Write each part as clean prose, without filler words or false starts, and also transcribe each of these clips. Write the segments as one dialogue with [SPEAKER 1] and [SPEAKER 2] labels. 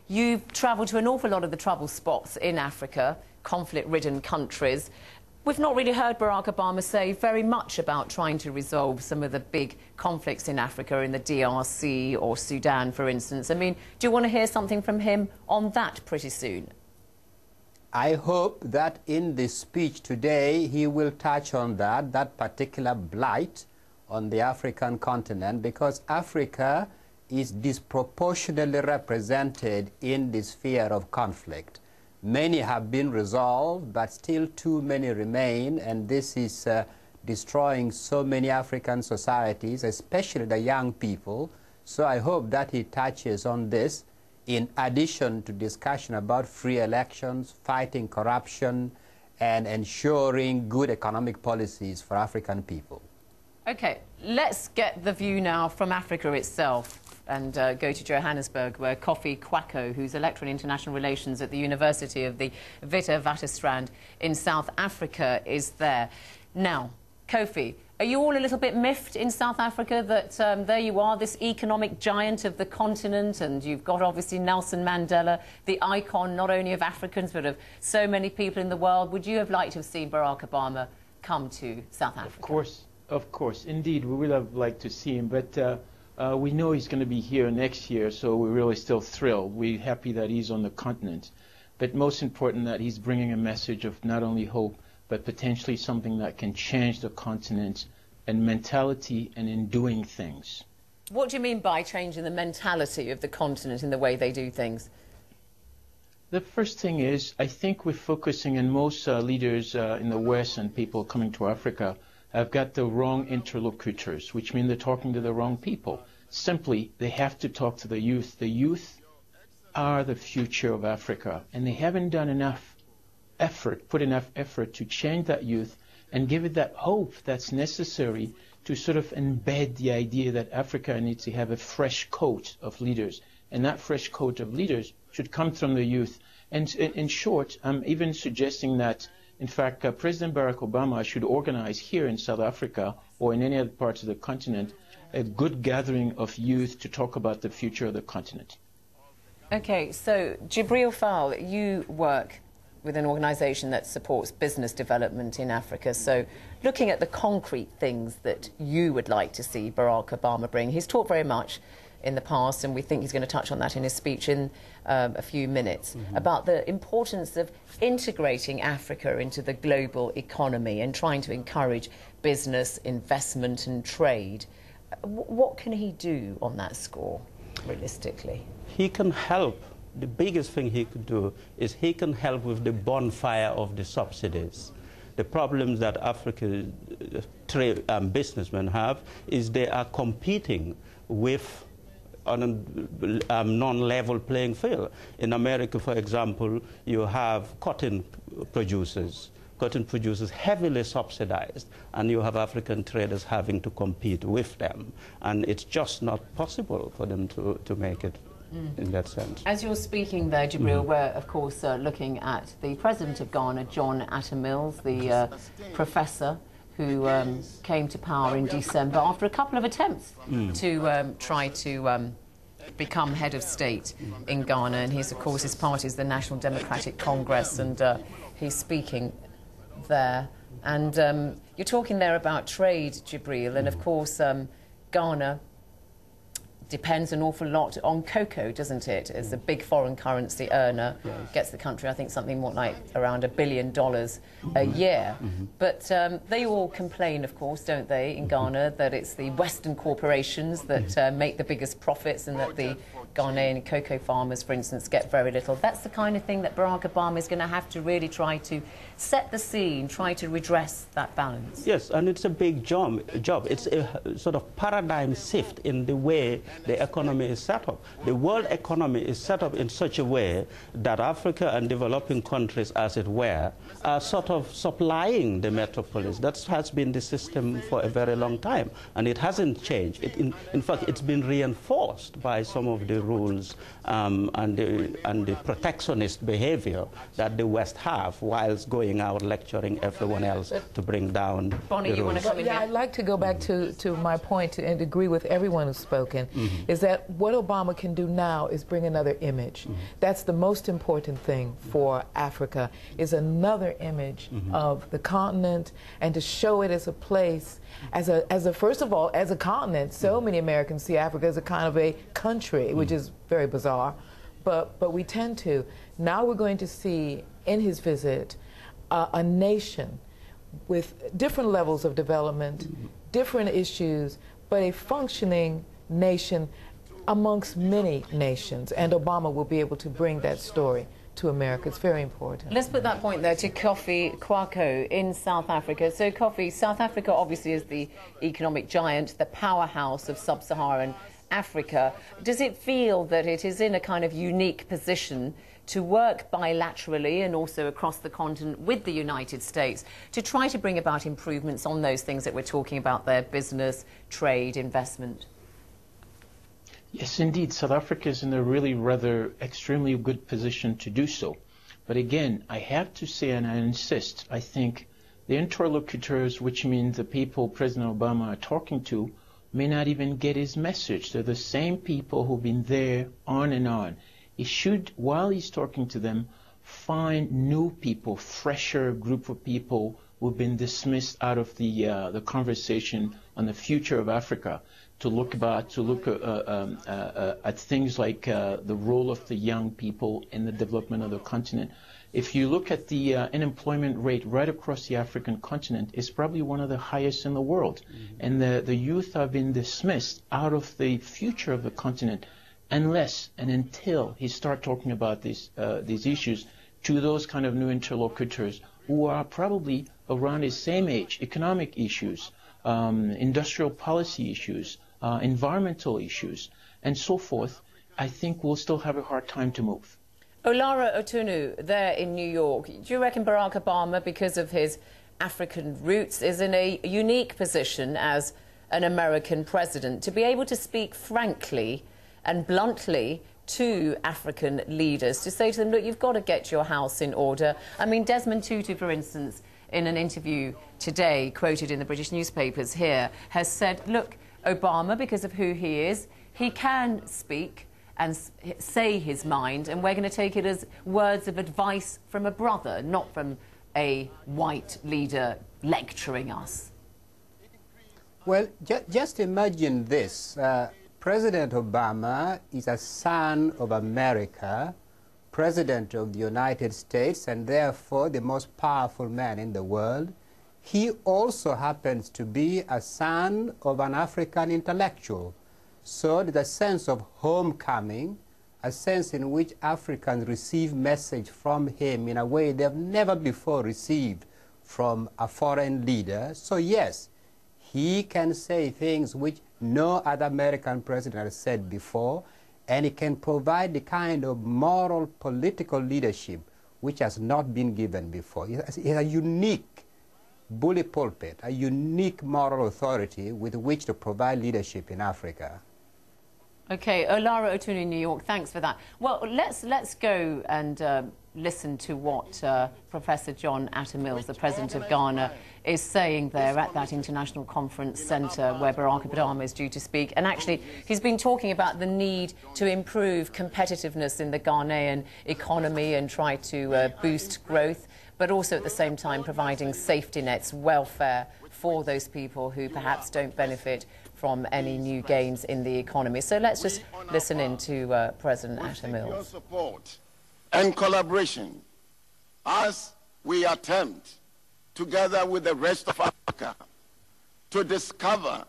[SPEAKER 1] You've travelled to an awful lot of the trouble spots in Africa, conflict-ridden countries. We've not really heard Barack Obama say very much about trying to resolve some of the big conflicts in Africa, in the DRC or Sudan, for instance. I mean, do you want to hear something from him on that pretty soon?
[SPEAKER 2] I hope that in this speech today he will touch on that particular blight on the African continent, because Africa is disproportionately represented in the sphere of conflict. Many have been resolved, but still too many remain, and this is destroying so many African societies, especially the young people. So I hope that he touches on this, in addition to discussion about free elections, fighting corruption, and ensuring good economic policies for African people.
[SPEAKER 1] OK, let's get the view now from Africa itself and go to Johannesburg, where Kofi Kwako, who's a lecturer in international relations at the University of the Witwatersrand in South Africa, is there. Now, Kofi, are you all a little bit miffed in South Africa that there you are, this economic giant of the continent, and you've got obviously Nelson Mandela, the icon not only of Africans but of so many people in the world? Would you have liked to have seen Barack Obama come to South Africa?
[SPEAKER 3] Of course, indeed, we would have liked to see him, but we know he's going to be here next year, so we're really still thrilled. We're happy that he's on the continent, but most important that he's bringing a message of not only hope, but potentially something that can change the continent and mentality and in doing things.
[SPEAKER 1] What do you mean by changing the mentality of the continent in the way they do things?
[SPEAKER 3] The first thing is, I think we're focusing, and most leaders in the West and people coming to Africa have got the wrong interlocutors, which means they're talking to the wrong people. Simply, they have to talk to the youth. The youth are the future of Africa, and they haven't done enough effort, put enough effort to change that youth and give it that hope that's necessary to sort of embed the idea that Africa needs to have a fresh coat of leaders. And that fresh coat of leaders should come from the youth. And in short, I'm even suggesting that, in fact, President Barack Obama should organize here in South Africa or in any other parts of the continent a good gathering of youth to talk about the future of the continent.
[SPEAKER 1] OK, so Jibril Fall, you work with an organisation that supports business development in Africa. So looking at the concrete things that you would like to see Barack Obama bring, he's talked very much in the past, and we think he's going to touch on that in his speech in a few minutes, about the importance of integrating Africa into the global economy and trying to encourage business, investment and trade. What can he do on that score, realistically?
[SPEAKER 4] He can help. The biggest thing he could do is he can help with the bonfire of the subsidies. The problems that African businessmen have is they are competing with on a non-level playing field. In America, for example, you have cotton producers heavily subsidized, and you have African traders having to compete with them. And it's just not possible for them to make it in that sense.
[SPEAKER 1] As you're speaking there, Jibril, we're, of course, looking at the president of Ghana, John Atta Mills, the professor who came to power in December after a couple of attempts to try to become head of state in Ghana. And he's, of course, his party is the National Democratic Congress, and he's speaking there. And you're talking there about trade, Jibril, and, of course, Ghana depends an awful lot on cocoa, doesn't it? As a big foreign currency earner, gets the country, I think, something more like around $1 billion a year. But they all complain, of course, don't they, in Ghana, that it's the Western corporations that make the biggest profits, and that the Ghanaian cocoa farmers, for instance, get very little. That's the kind of thing that Barack Obama is going to have to really try to set the scene, try to redress that balance.
[SPEAKER 4] Yes, and it's a big job. It's a sort of paradigm shift in the way the economy is set up. The world economy is set up in such a way that Africa and developing countries, as it were, are sort of supplying the metropolis. That has been the system for a very long time, and it hasn't changed. In fact, it's been reinforced by some of the rules and the protectionist behavior that the West have, whilst going out lecturing everyone else to bring down
[SPEAKER 1] Bonnie,
[SPEAKER 4] the
[SPEAKER 1] you
[SPEAKER 4] rules.
[SPEAKER 1] want to come in?
[SPEAKER 5] Yeah, I'd like to go back to my point and agree with everyone who's spoken. is that what Obama can do now is bring another image. That's the most important thing for Africa, is another image of the continent, and to show it as a place, as a first of all, as a continent. So many Americans see Africa as a kind of a country, which is very bizarre, but we tend to. Now we're going to see in his visit a nation with different levels of development, different issues, but a functioning nation amongst many nations. And Obama will be able to bring that story to America. It's very important.
[SPEAKER 1] Let's put that point there to Kofi Kwaku in South Africa. So, Kofi, South Africa obviously is the economic giant, the powerhouse of sub-Saharan Africa. Does it feel that it is in a kind of unique position to work bilaterally and also across the continent with the United States to try to bring about improvements on those things that we're talking about there, business, trade, investment?
[SPEAKER 3] Yes, indeed. South Africa is in a really rather extremely good position to do so. But again, I have to say, and I insist, I think the interlocutors, which means the people President Obama are talking to, may not even get his message. They're the same people who've been there on and on. He should, while he's talking to them, find new people, fresher group of people who've been dismissed out of the conversation on the future of Africa, to look at things like the role of the young people in the development of the continent. If you look at the unemployment rate right across the African continent, it's probably one of the highest in the world. And the youth have been dismissed out of the future of the continent unless and until he start talking about these issues to those kind of new interlocutors who are probably around his same age: economic issues, industrial policy issues, environmental issues, and so forth. I think we'll still have a hard time to move.
[SPEAKER 1] Olara Otunu, there in New York, do you reckon Barack Obama, because of his African roots, is in a unique position as an American president to be able to speak frankly and bluntly to African leaders, to say to them, look, you've got to get your house in order? I mean, Desmond Tutu, for instance, in an interview today, quoted in the British newspapers here, has said, look, Obama, because of who he is, he can speak and say his mind, and we're going to take it as words of advice from a brother, not from a white leader lecturing us.
[SPEAKER 2] Well, just imagine this. President Obama is a son of America, President of the United States, and therefore the most powerful man in the world. He also happens to be a son of an African intellectual. So there's a sense of homecoming, a sense in which Africans receive message from him in a way they've never before received from a foreign leader. So yes, he can say things which no other American president has said before, and he can provide the kind of moral political leadership which has not been given before. He has a unique bully pulpit, a unique moral authority with which to provide leadership in Africa.
[SPEAKER 1] Okay, Olara Otunu in New York, thanks for that. Well, let's go and listen to what Professor John Atta Mills, the President of Ghana, is saying there at that International Conference Centre where Barack Obama is due to speak. And actually, he's been talking about the need to improve competitiveness in the Ghanaian economy and try to boost growth, but also at the same time providing safety nets, welfare for those people who perhaps don't benefit from any new gains in the economy. So let's just listen in to President Atta Mills.
[SPEAKER 6] Your support and collaboration as we attempt, together with the rest of Africa, to discover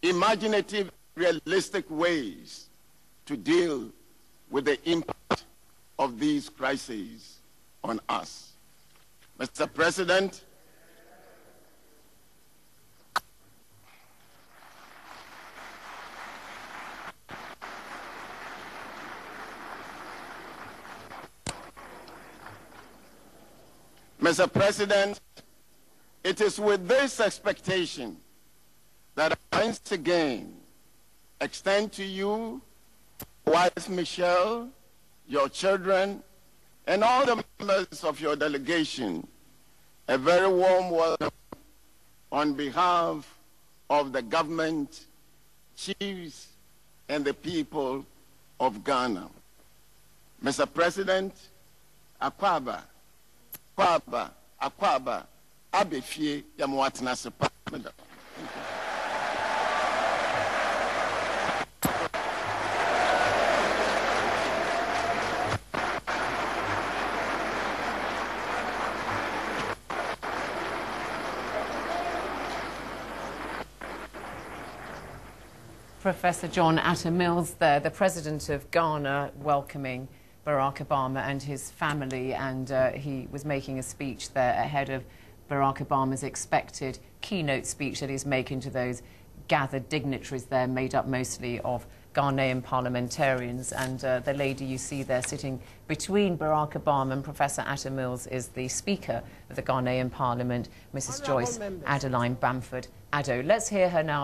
[SPEAKER 6] imaginative, realistic ways to deal with the impact of these crises on us. Mr. President, it is with this expectation that I once again extend to you, wife Michelle, your children, and all the members of your delegation, a very warm welcome on behalf of the government, chiefs, and the people of Ghana. Mr. President, Akwaba, Abefie, Yamuatna Sepa.
[SPEAKER 1] Professor John Atta Mills there, the President of Ghana, welcoming Barack Obama and his family, and he was making a speech there ahead of Barack Obama's expected keynote speech that he's making to those gathered dignitaries there, made up mostly of Ghanaian parliamentarians. And the lady you see there sitting between Barack Obama and Professor Atta Mills is the Speaker of the Ghanaian Parliament, Mrs. Joyce Adeline Bamford Addo. Let's hear her now.